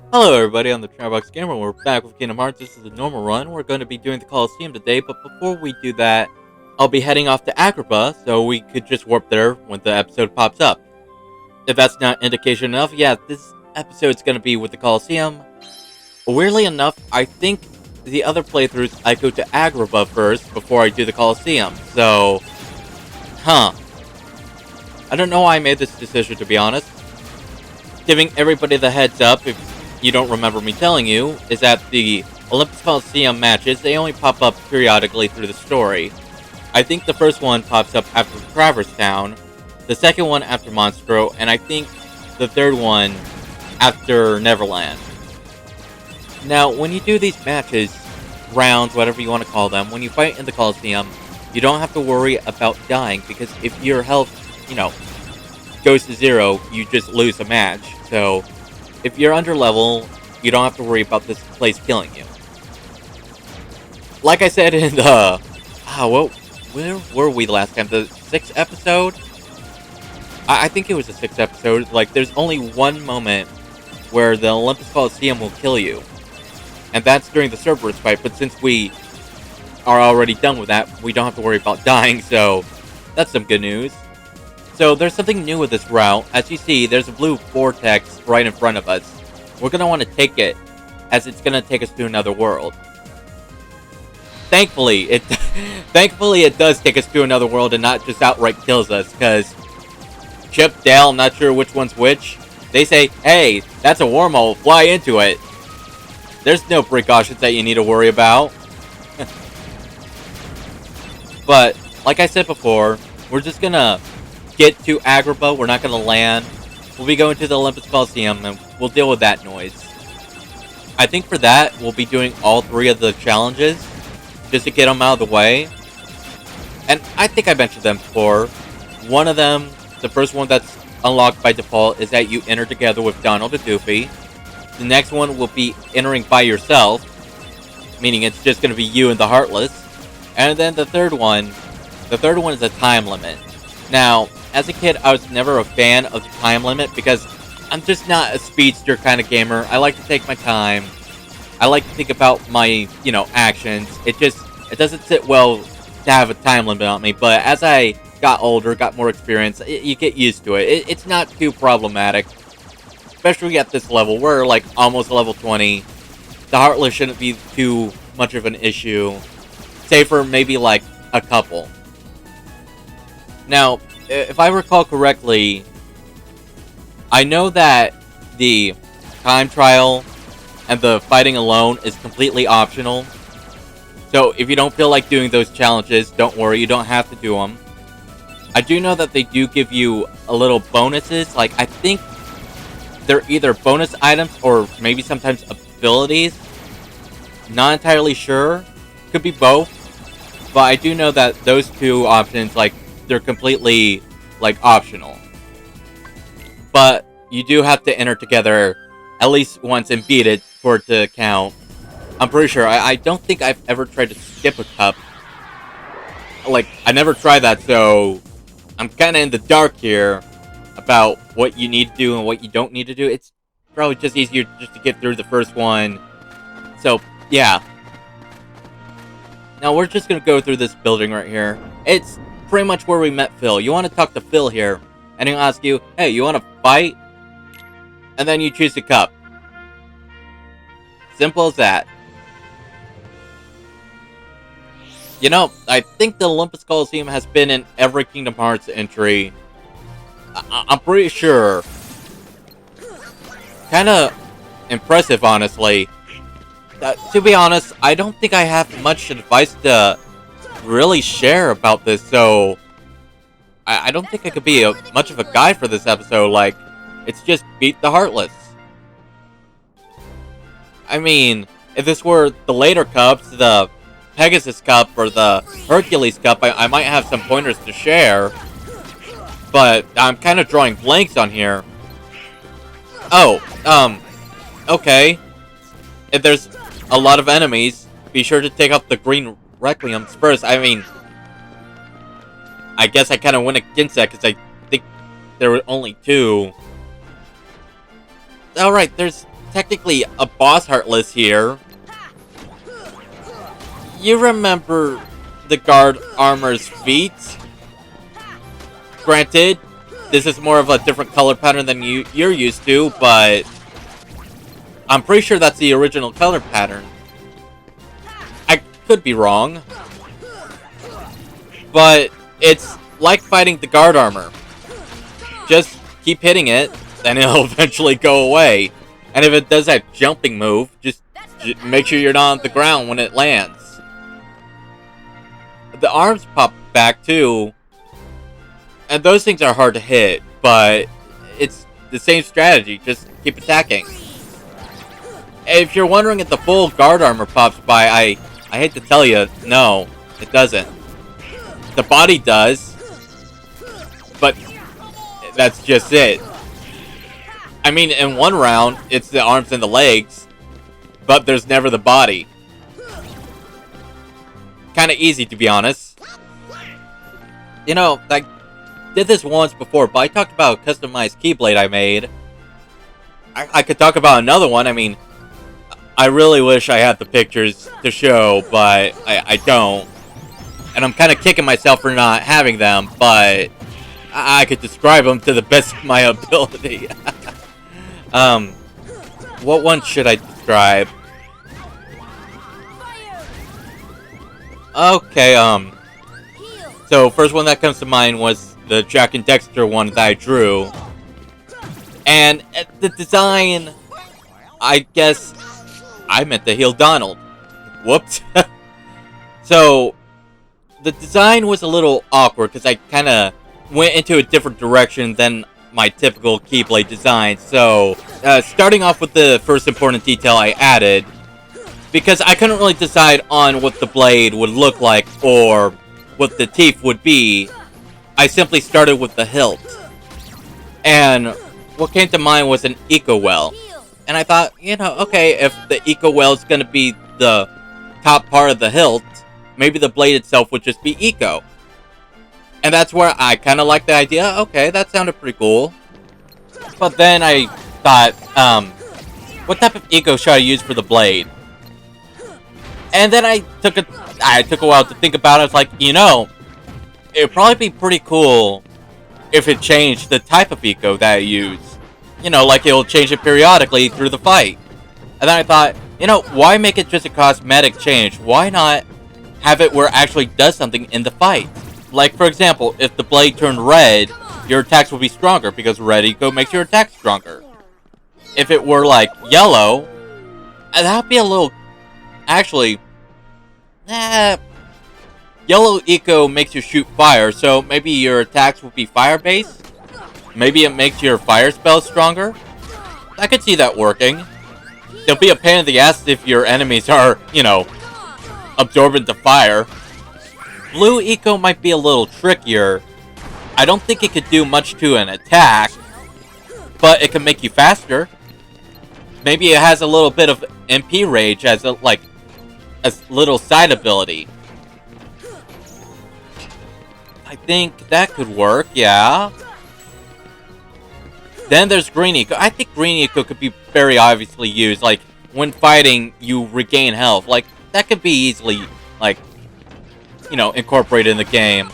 Hello everybody, I'm the Chatterbox Gamer. We're back with Kingdom Hearts. This is a normal run. We're going to be doing the Coliseum today, but before we do that, I'll be heading off to Agrabah, so we could just warp there when the episode pops up. If that's not indication enough, yeah, this episode's going to be with the Coliseum. Weirdly enough, I think the other playthroughs I go to Agrabah first before I do the Coliseum, so... Huh. I don't know why I made this decision, to be honest. Giving everybody the heads up, if you don't remember me telling you, is that the Olympus Coliseum matches, they only pop up periodically through the story. I think the first one pops up after Traverse Town, the second one after Monstro, and I think the third one after Neverland. Now, when you do these matches, rounds, whatever you want to call them, when you fight in the Coliseum, you don't have to worry about dying, because if your health, goes to zero, you just lose a match. So, if you're under level, you don't have to worry about this place killing you. Like I said in the... where were we last time? The 6th episode? I think it was the 6th episode. Like, there's only one moment where the Olympus Coliseum will kill you. And that's during the Cerberus fight, but since we are already done with that, we don't have to worry about dying, so that's some good news. So there's something new with this route. As you see, there's a blue vortex right in front of us. We're going to want to take it, as it's going to take us to another world. Thankfully, it does take us to another world and not just outright kills us, because Chip, Dale, I'm not sure which one's which, they say, hey, that's a wormhole, fly into it. There's no precautions that you need to worry about. But, like I said before, we're just going to get to Agrabah. We're not going to land. We'll be going to the Olympus Coliseum, and we'll deal with that noise. I think for that, we'll be doing all 3 of the challenges, just to get them out of the way. And I think I mentioned them before. One of them, the first one that's unlocked by default, is that you enter together with Donald and Goofy. The next one will be entering by yourself, meaning it's just going to be you and the Heartless. And then the third one is a time limit. Now, as a kid, I was never a fan of the time limit because I'm just not a speedster kind of gamer. I like to take my time. I like to think about my, actions. It doesn't sit well to have a time limit on me, but as I got older, got more experience, you get used to it. It's not too problematic, especially at this level. We're, like, almost level 20. The Heartless shouldn't be too much of an issue, save for maybe, like, a couple. Now, if I recall correctly, I know that the time trial and the fighting alone is completely optional. So if you don't feel like doing those challenges, don't worry, you don't have to do them. I do know that they do give you a little bonuses. Like, I think they're either bonus items or maybe sometimes abilities. Not entirely sure. Could be both. But I do know that those 2 options, like, they're completely, like, optional. But you do have to enter together at least once and beat it for it to count. I'm pretty sure. I don't think I've ever tried to skip a cup. Like, I never tried that, so I'm kind of in the dark here about what you need to do and what you don't need to do. It's probably just easier just to get through the first one. So, yeah. Now, we're just going to go through this building right here. It's pretty much where we met Phil. You want to talk to Phil here, and he'll ask you, hey, you want to fight? And then you choose the cup. Simple as that. I think the Olympus Coliseum has been in every Kingdom Hearts entry. I'm pretty sure. Kind of impressive, honestly. To be honest, I don't think I have much advice to really share about this, so I don't think I could be much of a guide for this episode. Like, it's just beat the Heartless. I mean, if this were the later cups, the Pegasus Cup or the Hercules Cup, I might have some pointers to share, but I'm kind of drawing blanks on here. Oh, okay. If there's a lot of enemies, be sure to take out the green Requiems first. I mean, I guess I kind of went against that because I think there were only 2. Alright, there's technically a boss Heartless here. You remember the guard armor's feet? Granted, this is more of a different color pattern than you're used to, but I'm pretty sure that's the original color pattern. I could be wrong, but it's like fighting the guard armor. Just keep hitting it, then it'll eventually go away. And if it does that jumping move, just make sure you're not on the ground when it lands. The arms pop back too, and those things are hard to hit, but it's the same strategy, just keep attacking. If you're wondering if the full guard armor pops by, I hate to tell you, no, it doesn't. The body does, but that's just it. I mean, in one round, it's the arms and the legs, but there's never the body. Kind of easy, to be honest. You know, I did this once before, but I talked about a customized Keyblade I made. I could talk about another one. I mean, I really wish I had the pictures to show, but I don't. And I'm kind of kicking myself for not having them, but I could describe them to the best of my ability. What one should I describe? Okay, so first one that comes to mind was the Jack and Dexter one that I drew. And the design, I guess I meant to heal Donald. Whoops. So, the design was a little awkward because I kind of went into a different direction than my typical Keyblade design. So, starting off with the first important detail I added, because I couldn't really decide on what the blade would look like or what the teeth would be, I simply started with the hilt. And what came to mind was an eco well. And I thought, you know, okay, if the eco well is going to be the top part of the hilt, maybe the blade itself would just be eco. And that's where I kind of liked the idea. Okay, that sounded pretty cool. But then I thought, what type of eco should I use for the blade? And then I took a while to think about it. I was like, you know, it would probably be pretty cool if it changed the type of eco that I use. You know, like it'll change it periodically through the fight. And then I thought, you know, why make it just a cosmetic change? Why not have it where it actually does something in the fight? Like, for example, if the blade turned red, your attacks will be stronger because red eco makes your attacks stronger. If it were, like, yellow, that would be a little... Actually, yellow eco makes you shoot fire, so maybe your attacks would be fire-based? Maybe it makes your fire spells stronger? I could see that working. It'll be a pain in the ass if your enemies are, you know, absorbent to fire. Blue eco might be a little trickier. I don't think it could do much to an attack, but it can make you faster. Maybe it has a little bit of MP rage as a, like, a little side ability. I think that could work, yeah. Then there's green eco. I think green eco could be very obviously used. Like, when fighting, you regain health. Like, that could be easily, like, you know, incorporated in the game.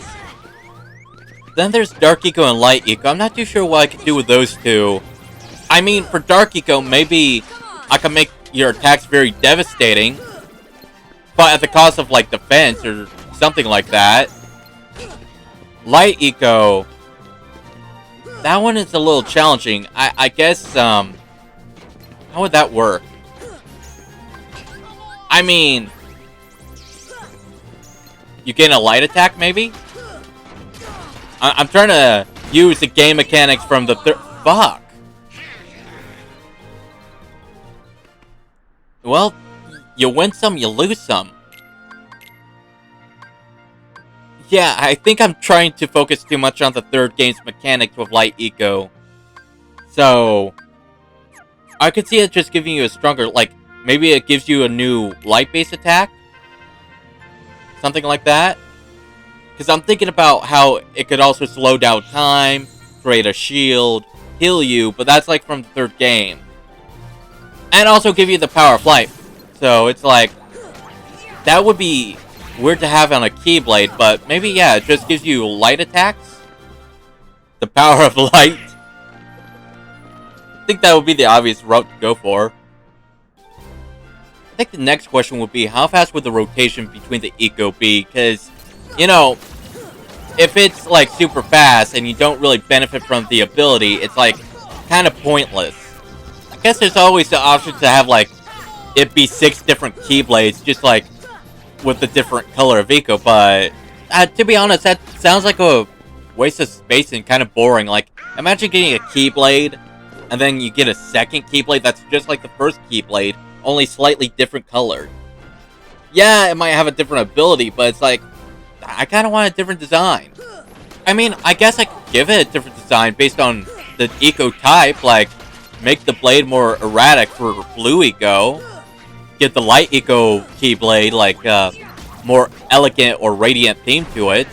Then there's dark eco and light eco. I'm not too sure what I could do with those two. I mean, for dark eco, maybe I can make your attacks very devastating, but at the cost of, like, defense or something like that. Light eco, that one is a little challenging. I guess, how would that work? I mean, you gain a light attack, maybe? I'm trying to use the game mechanics from the fuck. Well, you win some, you lose some. Yeah, I think I'm trying to focus too much on the third game's mechanics with light eco. So, I could see it just giving you a stronger, like, maybe it gives you a new light-based attack? Something like that? Because I'm thinking about how it could also slow down time, create a shield, heal you, but that's like from the third game. And also give you the power of flight. So it's like, that would be weird to have on a Keyblade, but maybe, yeah, it just gives you light attacks? The power of light? I think that would be the obvious route to go for. I think the next question would be, how fast would the rotation between the Eco be? Because, you know, if it's, like, super fast and you don't really benefit from the ability, it's, like, kind of pointless. I guess there's always the option to have, like, it be 6 different Keyblades, just, like, with the different color of Eco, but, to be honest, that sounds like a waste of space and kind of boring. Like, imagine getting a Keyblade, and then you get a second Keyblade that's just like the first Keyblade, only slightly different colored. Yeah, it might have a different ability, but it's like, I kind of want a different design. I mean, I guess I could give it a different design based on the Eco type, like, make the blade more erratic for blue Eco, get the light Eco Keyblade, like, more elegant or radiant theme to it.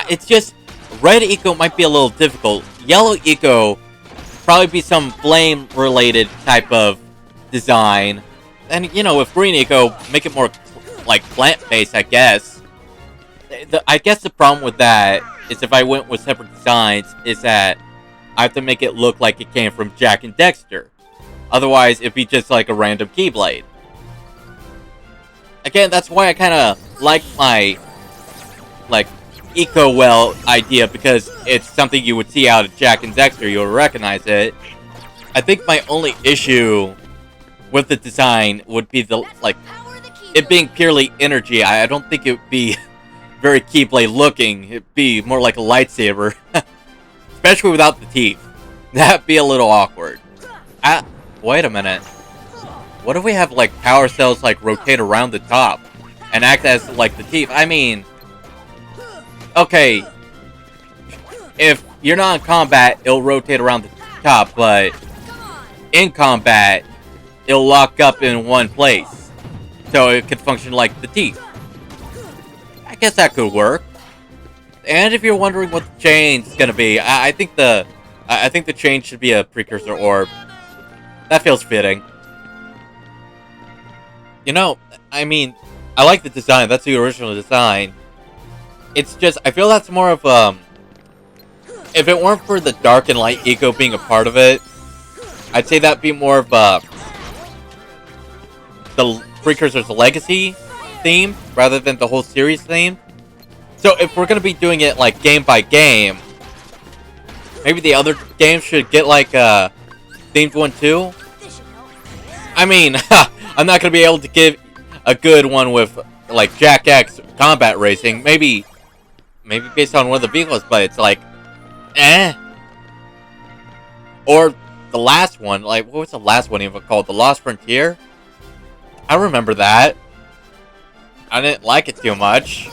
It's just, red Eco might be a little difficult. Yellow Eco probably be some flame-related type of design. And, you know, with green Eco, make it more, like, plant-based, I guess. I guess the problem with that is if I went with separate designs, is that I have to make it look like it came from Jak and Daxter. Otherwise, it'd be just like a random Keyblade. Again, that's why I kind of like my, like, Eco-Well idea, because it's something you would see out of Jak and Daxter, you'll recognize it. I think my only issue with the design would be the, like, it being purely energy. I don't think it would be very Keyblade looking. It'd be more like a lightsaber. Especially without the teeth. That'd be a little awkward. Wait a minute. What if we have, like, power cells, like, rotate around the top and act as, like, the teeth? I mean, okay, if you're not in combat, it'll rotate around the top, but in combat, it'll lock up in one place. So it could function like the teeth. I guess that could work. And if you're wondering what the chain's gonna be, I think the chain should be a precursor orb. That feels fitting. You know, I mean, I like the design. That's the original design. It's just, I feel that's more of, if it weren't for the dark and light Eco being a part of it, I'd say that'd be more of, the Precursor's Legacy theme, rather than the whole series theme. So if we're gonna be doing it, like, game by game, maybe the other games should get, like, a themed one too? I mean, I'm not gonna be able to give a good one with, like, Jak X combat racing. Maybe based on one of the vehicles, but it's like, eh. Or the last one, like, what was the last one even called? The Lost Frontier? I remember that. I didn't like it too much.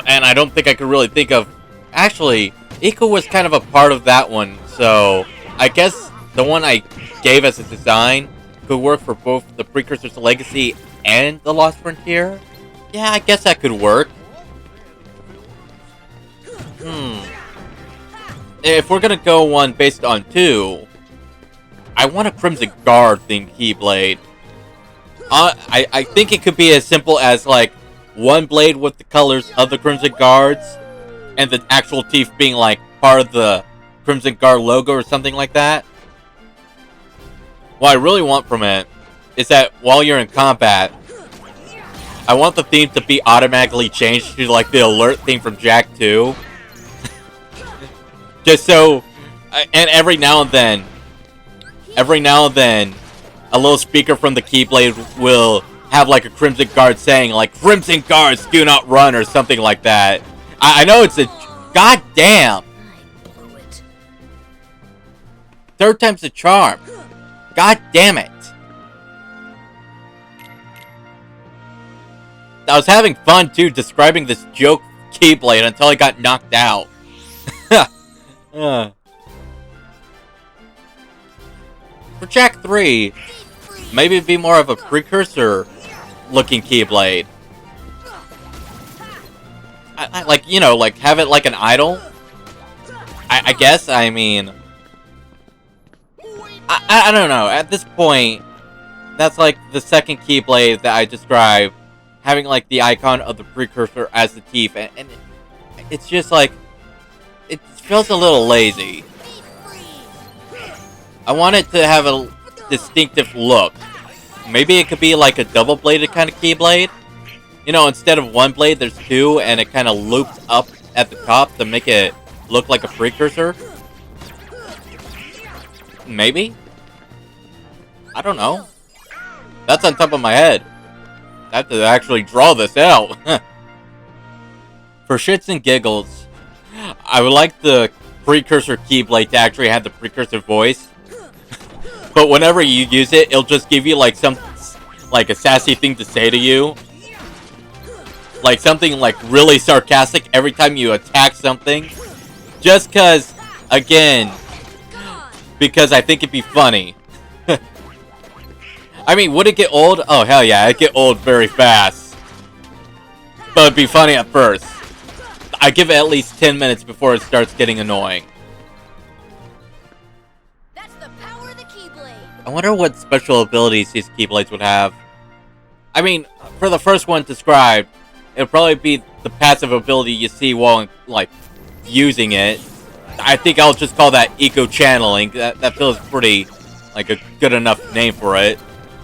And I don't think I could really think of... Actually, Eco was kind of a part of that one, so I guess the one I gave as a design could work for both the Precursor's Legacy and the Lost Frontier. Yeah, I guess that could work. If we're gonna go one based on 2, I want a Crimson Guard themed Keyblade. I think it could be as simple as, like, one blade with the colors of the Crimson Guards, and the actual teeth being, like, part of the Crimson Guard logo or something like that. What I really want from it is that while you're in combat, I want the theme to be automatically changed to, like, the alert theme from Jak 2. Just so, and every now and then, a little speaker from the Keyblade will have, like, a Crimson Guard saying, like, Crimson Guards do not run, or something like that. I know it's a... God damn! Third time's the charm. God damn it. I was having fun, too, describing this joke Keyblade until I got knocked out. For Jak 3, maybe it'd be more of a precursor-looking Keyblade. I like, you know, like, have it like an idol. I guess, I mean... I don't know, at this point, that's like the second Keyblade that I described, having like the icon of the precursor as the teeth, and it's just like, it feels a little lazy. I want it to have a distinctive look. Maybe it could be like a double-bladed kind of Keyblade. You know, instead of one blade, there's two, and it kind of loops up at the top to make it look like a precursor. Maybe? I don't know. That's on top of my head. I have to actually draw this out. For shits and giggles, I would like the precursor Keyblade to actually have the precursor voice. But whenever you use it, it'll just give you like a sassy thing to say to you. Like something like really sarcastic every time you attack something. Just cause, again, because I think it'd be funny. I mean, would it get old? Oh, hell yeah, it'd get old very fast. But it'd be funny at first. I give it at least 10 minutes before it starts getting annoying. That's the power of the Keyblade. I wonder what special abilities these Keyblades would have. I mean, for the first one described, it'll probably be the passive ability you see while, like, using it. I think I'll just call that eco-channeling. That feels pretty, like, a good enough name for it.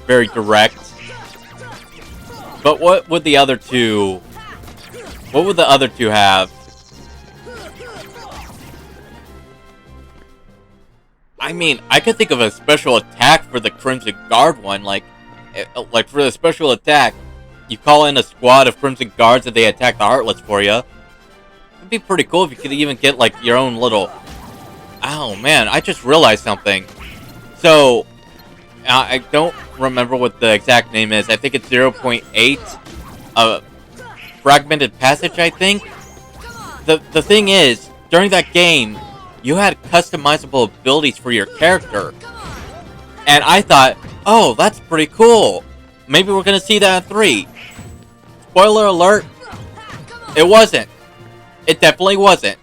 Very direct. But what would the other two... What would the other two have? I mean, I could think of a special attack for the Crimson Guard one. Like for the special attack, you call in a squad of Crimson Guards and they attack the Heartless for you. It'd be pretty cool if you could even get, like, your own little... Oh, man, I just realized something. So, I don't remember what the exact name is. I think it's 0.8. Fragmented Passage, I think? The thing is, during that game, you had customizable abilities for your character. And I thought, oh, that's pretty cool. Maybe we're gonna see that in 3. Spoiler alert, it wasn't. It definitely wasn't.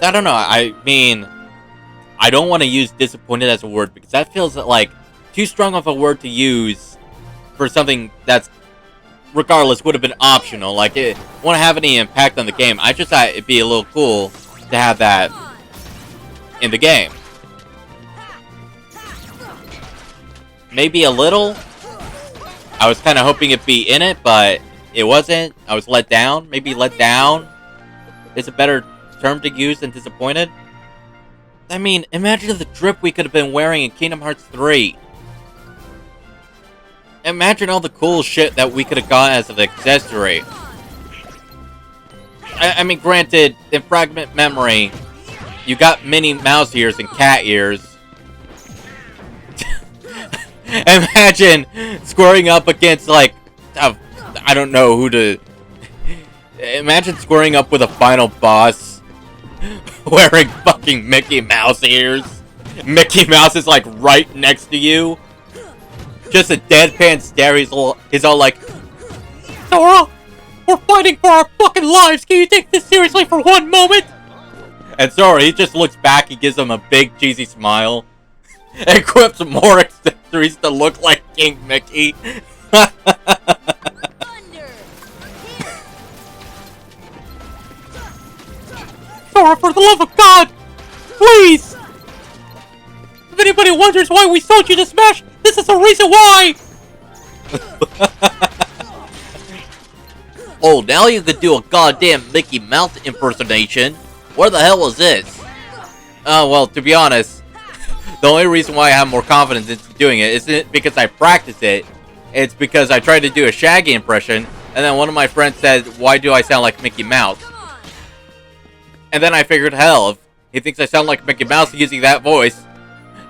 I don't know, I mean... I don't want to use disappointed as a word, because that feels like too strong of a word to use for something that's, regardless, would have been optional. Like, it won't have any impact on the game. I just thought it'd be a little cool to have that in the game. Maybe a little. I was kind of hoping it'd be in it, but it wasn't. I was let down. Maybe let down is a better term to use than disappointed. I mean, imagine the drip we could have been wearing in Kingdom Hearts 3. Imagine all the cool shit that we could have got as an accessory. I mean, granted, in Fragment Memory, you got Minnie Mouse ears and cat ears. Imagine squaring up against, like, I don't know who to... Imagine squaring up with a final boss wearing fucking Mickey Mouse ears. Mickey Mouse is, like, right next to you. Just a deadpan stare. He's all like, Sora, we're fighting for our fucking lives. Can you take this seriously for one moment? And Sora, he just looks back. He gives him a big cheesy smile. Equips more accessories to look like King Mickey. Sora, for the love of God, please! If anybody wonders why we sold you to Smash, this is the reason why! Oh, now you could do a goddamn Mickey Mouse impersonation. Where the hell was this? Oh, well, to be honest, the only reason why I have more confidence in doing it isn't because I practice it. It's because I tried to do a Shaggy impression, and then one of my friends said, why do I sound like Mickey Mouse? And then I figured, hell, if he thinks I sound like Mickey Mouse using that voice,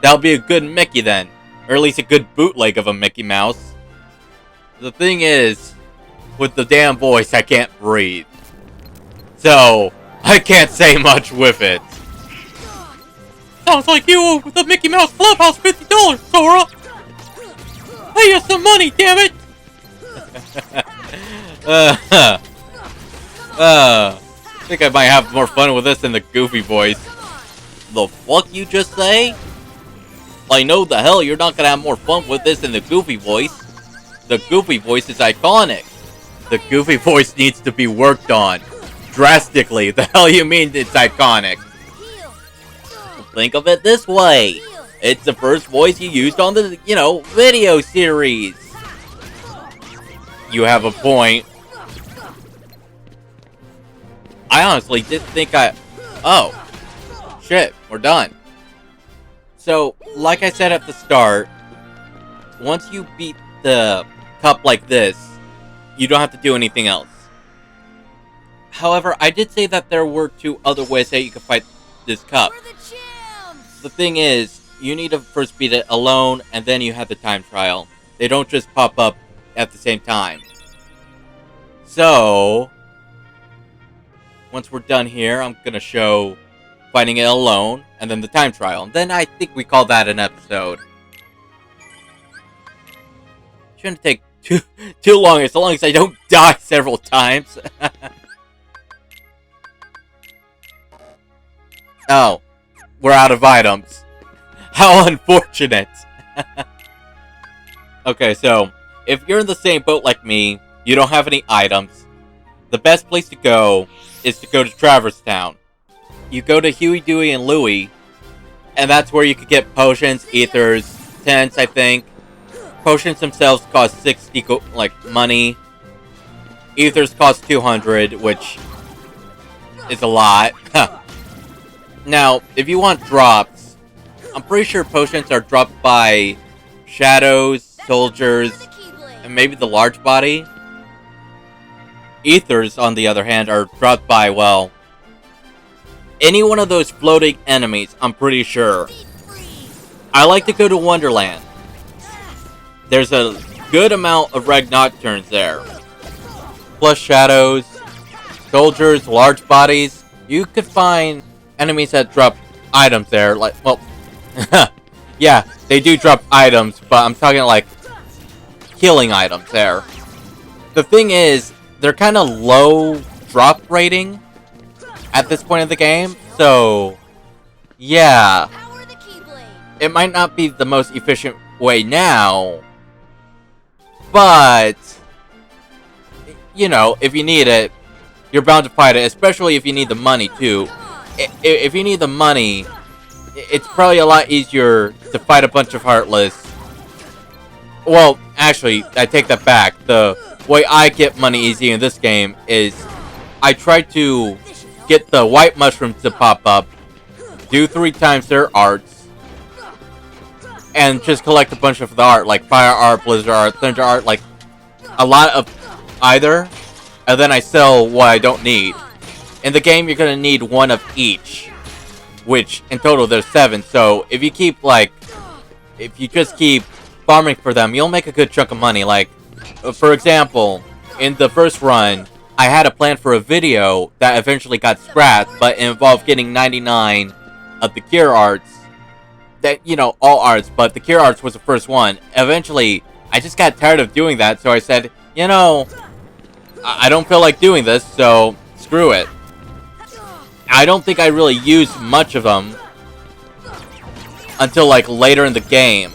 that'll be a good Mickey then. Or at least a good bootleg of a Mickey Mouse. The thing is, with the damn voice, I can't breathe. So, I can't say much with it. Sounds like you owe the Mickey Mouse Clubhouse $50, Sora! Pay us some money, damn it! think I might have more fun with this than the goofy voice. The fuck you just say? I know the hell you're not gonna have more fun with this than the goofy voice. The goofy voice is iconic. The goofy voice needs to be worked on. Drastically. The hell you mean it's iconic? Think of it this way. It's the first voice you used on the, video series. You have a point. I honestly didn't think Oh. Shit, we're done. So, like I said at the start, once you beat the cup like this, you don't have to do anything else. However, I did say that there were 2 other ways that you could fight this cup. The thing is, you need to first beat it alone, and then you have the time trial. They don't just pop up at the same time. So, once we're done here, I'm gonna show fighting it alone, and then the time trial. And then I think we call that an episode. Shouldn't take too long, as long as I don't die several times. Oh, we're out of items. How unfortunate. Okay, so, if you're in the same boat like me, you don't have any items, the best place to go is to go to Traverse Town. You go to Huey, Dewey, and Louie, and that's where you could get potions, ethers, tents, I think. Potions themselves cost 60, money. Ethers cost 200, which is a lot. Now, if you want drops, I'm pretty sure potions are dropped by shadows, soldiers, and maybe the large body. Ethers, on the other hand, are dropped by, well, any one of those floating enemies, I'm pretty sure. I like to go to Wonderland. There's a good amount of red Nocturnes there. Plus shadows, soldiers, large bodies. You could find enemies that drop items there, like, well, yeah, they do drop items, but I'm talking like healing items there. The thing is, they're kind of low drop rating at this point of the game, so yeah, it might not be the most efficient way now, but if you need it, you're bound to fight it, especially if you need the money too. If you need the money, it's probably a lot easier to fight a bunch of Heartless. Well, actually, I take that back. The way I get money easy in this game is I try to get the white mushrooms to pop up, do 3 times their arts, and just collect a bunch of the art, like fire art, blizzard art, thunder art, like a lot of either, and then I sell what I don't need. In the game, you're gonna need 1 of each, which in total there's 7. So if you just keep farming for them, you'll make a good chunk of money. Like, for example, in the first run, I had a plan for a video that eventually got scrapped, but it involved getting 99 of the cure arts. That, all arts, but the cure arts was the first one. Eventually, I just got tired of doing that, so I said, I don't feel like doing this, so screw it. I don't think I really used much of them until like later in the game.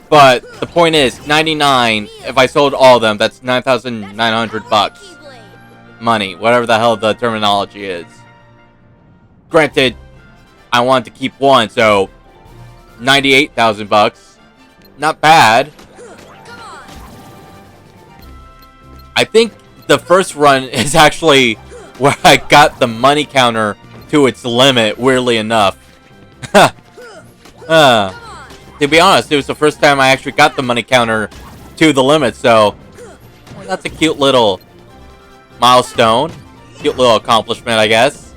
But the point is, 99, if I sold all of them, that's 9,900 bucks. Money, whatever the hell the terminology is. Granted, I wanted to keep 1, so 98,000 bucks. Not bad. I think the first run is actually where I got the money counter to its limit, weirdly enough. To be honest, it was the first time I actually got the money counter to the limit, so that's a cute little milestone. Cute little accomplishment, I guess.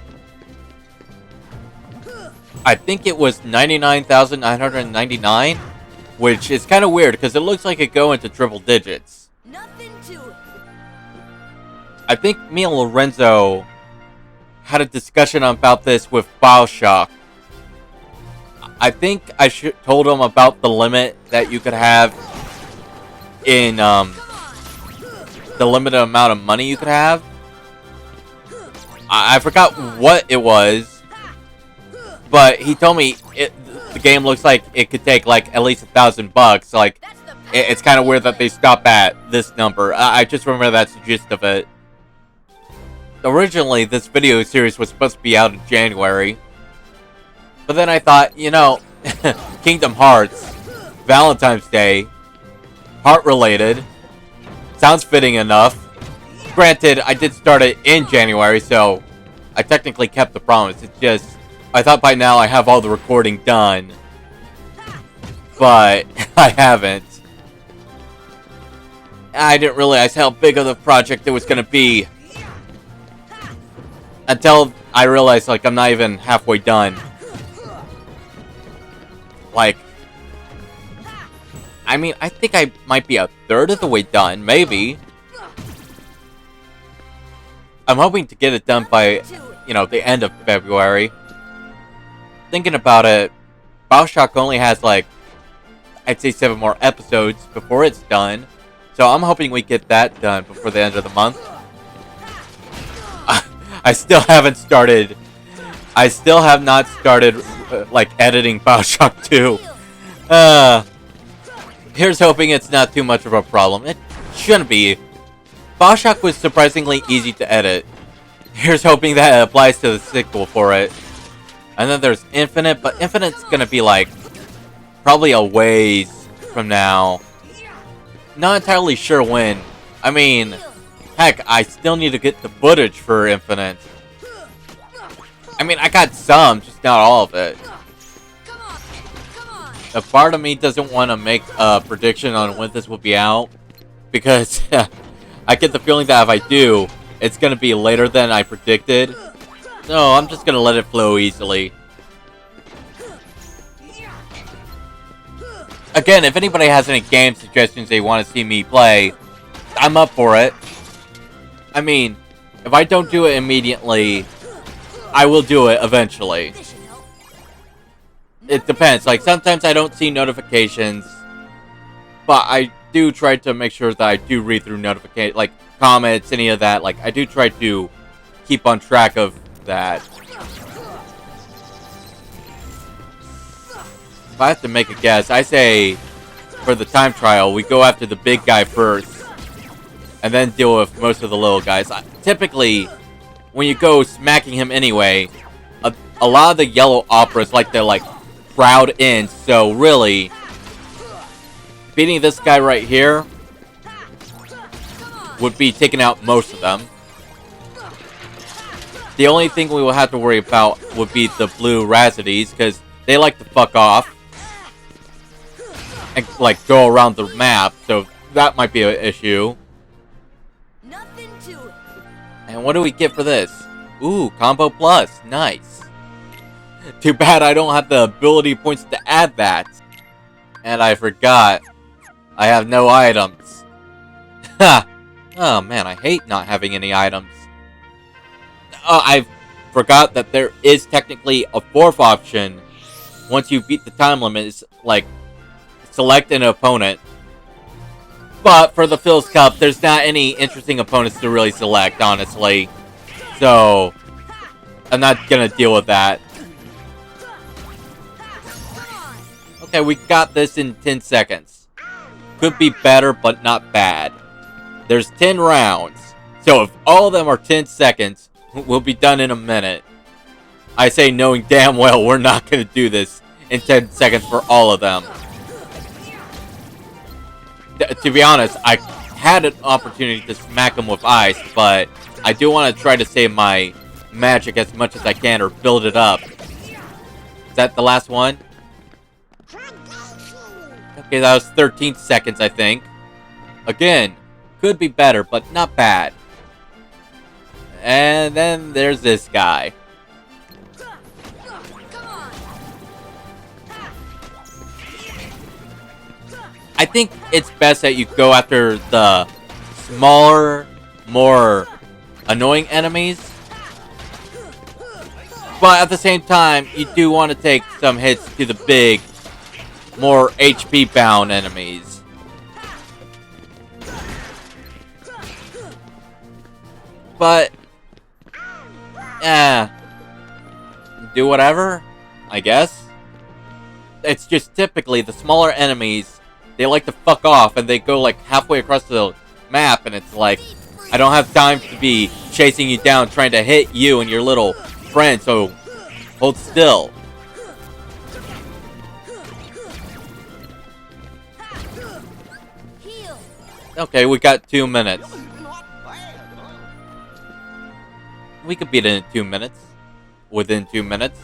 I think it was 99,999, which is kind of weird because it looks like it go into triple digits. Nothing to it. I think me and Lorenzo had a discussion about this with BioShock. I think I told him about the limit that you could have in the limited amount of money you could have. I forgot what it was, but he told me the game looks like it could take like at least $1,000. Like, it's kind of weird that they stop at this number. I just remember that's the gist of it. Originally, this video series was supposed to be out in January, but then I thought, you know, Kingdom Hearts, Valentine's Day, heart-related, sounds fitting enough. Granted, I did start it in January, so I technically kept the promise. It's just, I thought by now I have all the recording done, but I haven't. I didn't realize how big of the project it was going to be until I realized, like, I'm not even halfway done. Like, I mean, I think I might be a third of the way done, maybe. I'm hoping to get it done by, you know, the end of February. Thinking about it, BioShock only has, like, I'd say 7 more episodes before it's done. So I'm hoping we get that done before the end of the month. I still haven't started. I still have not started, like, editing BioShock 2. Here's hoping it's not too much of a problem. It shouldn't be. BioShock was surprisingly easy to edit. Here's hoping that it applies to the sequel for it. And then there's Infinite, but Infinite's gonna be, like, probably a ways from now. Not entirely sure when. I mean, heck, I still need to get the footage for Infinite. I mean, I got some, just not all of it. A part of me doesn't want to make a prediction on when this will be out, because I get the feeling that if I do, it's going to be later than I predicted. So I'm just going to let it flow easily. Again, if anybody has any game suggestions they want to see me play, I'm up for it. I mean, if I don't do it immediately, I will do it eventually. It depends. Like, sometimes I don't see notifications, but I do try to make sure that I do read through notifications, like comments, any of that. Like, I do try to keep on track of that. If I have to make a guess, I say for the time trial, we go after the big guy first, and then deal with most of the little guys. Typically, when you go smacking him anyway, a lot of the yellow operas like to, like, crowd in, so really, beating this guy right here would be taking out most of them. The only thing we will have to worry about would be the blue Rhapsodies, because they like to fuck off and, like, go around the map, so that might be an issue. Nothing to it. And what do we get for this? Ooh, combo plus. Nice. Too bad I don't have the ability points to add that. And I forgot. I have no items. Ha! Oh man, I hate not having any items. I forgot that there is technically a fourth option. Once you beat the time limit, it's like, select an opponent. But for the Phil's Cup, there's not any interesting opponents to really select, honestly. So, I'm not gonna deal with that. Okay, we got this in 10 seconds. Could be better, but not bad. There's 10 rounds. So if all of them are 10 seconds, we'll be done in a minute. I say knowing damn well we're not gonna do this in 10 seconds for all of them. To be honest, I had an opportunity to smack them with ice, but I do want to try to save my magic as much as I can, or build it up. Is that the last one? Okay, that was 13 seconds, I think. Again, could be better, but not bad. And then there's this guy. I think it's best that you go after the smaller, more annoying enemies. But at the same time, you do want to take some hits to the big, more HP bound enemies. Eh, do whatever, I guess. It's just typically the smaller enemies, they like to fuck off and they go like halfway across the map, and it's like, I don't have time to be chasing you down trying to hit you and your little friend, so hold still. Okay, we got 2 minutes. We could beat it in 2 minutes. Within 2 minutes.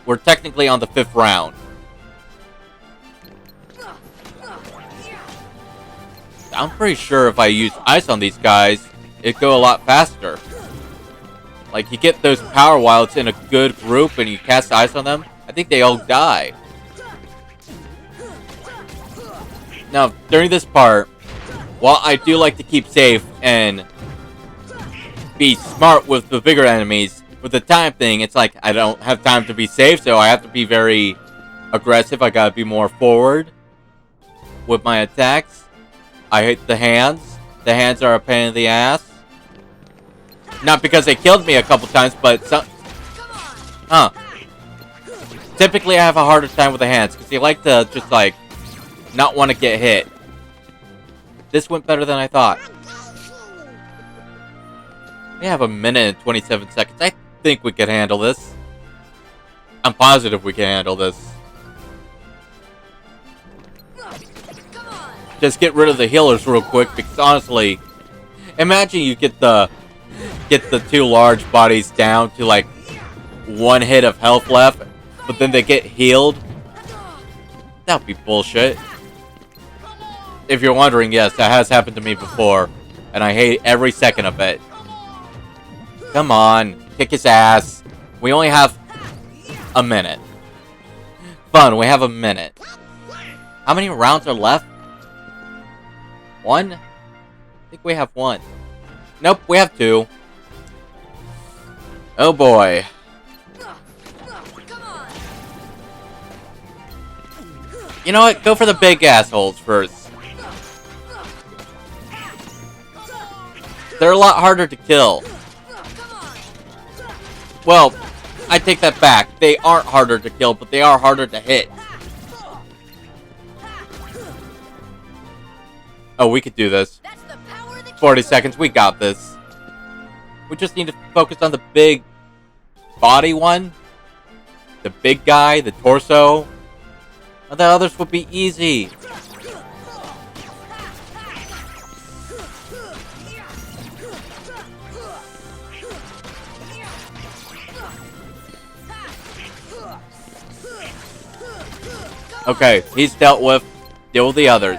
We're technically on the 5th round. I'm pretty sure if I use ice on these guys, it'd go a lot faster. Like, you get those Powerwilds in a good group and you cast ice on them, I think they all die. Now, during this part, while I do like to keep safe and be smart with the bigger enemies, with the time thing, it's like I don't have time to be safe, so I have to be very aggressive. I gotta be more forward with my attacks. I hate the hands. The hands are a pain in the ass. Not because they killed me a couple times, but some... Typically, I have a harder time with the hands, because they like to just, like, not want to get hit. This went better than I thought. We have 1 minute and 27 seconds. I think we can handle this. I'm positive we can handle this. Just get rid of the healers real quick, because honestly, imagine you get the 2 large bodies down to like 1 hit of health left, but then they get healed. That would be bullshit. If you're wondering, yes, that has happened to me before, and I hate every second of it. Come on, kick his ass. We only have 1 minute. Fun, we have 1 minute. How many rounds are left? 1? I think we have 1. Nope, we have 2. Oh boy. You know what? Go for the big assholes first. They're a lot harder to kill. Well, I take that back. They aren't harder to kill, but they are harder to hit. Oh, we could do this. 40 seconds, we got this. We just need to focus on the big body one. The big guy, the torso. And the others would be easy. Okay, he's dealt with. Deal with the others.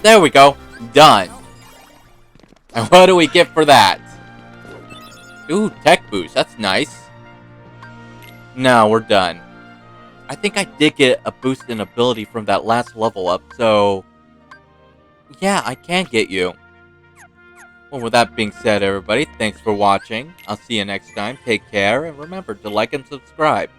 There we go. Done. And what do we get for that? Ooh, tech boost. That's nice. No, we're done. I think I did get a boost in ability from that last level up, so... yeah, I can get you. Well, with that being said, everybody, thanks for watching. I'll see you next time. Take care, and remember to like and subscribe.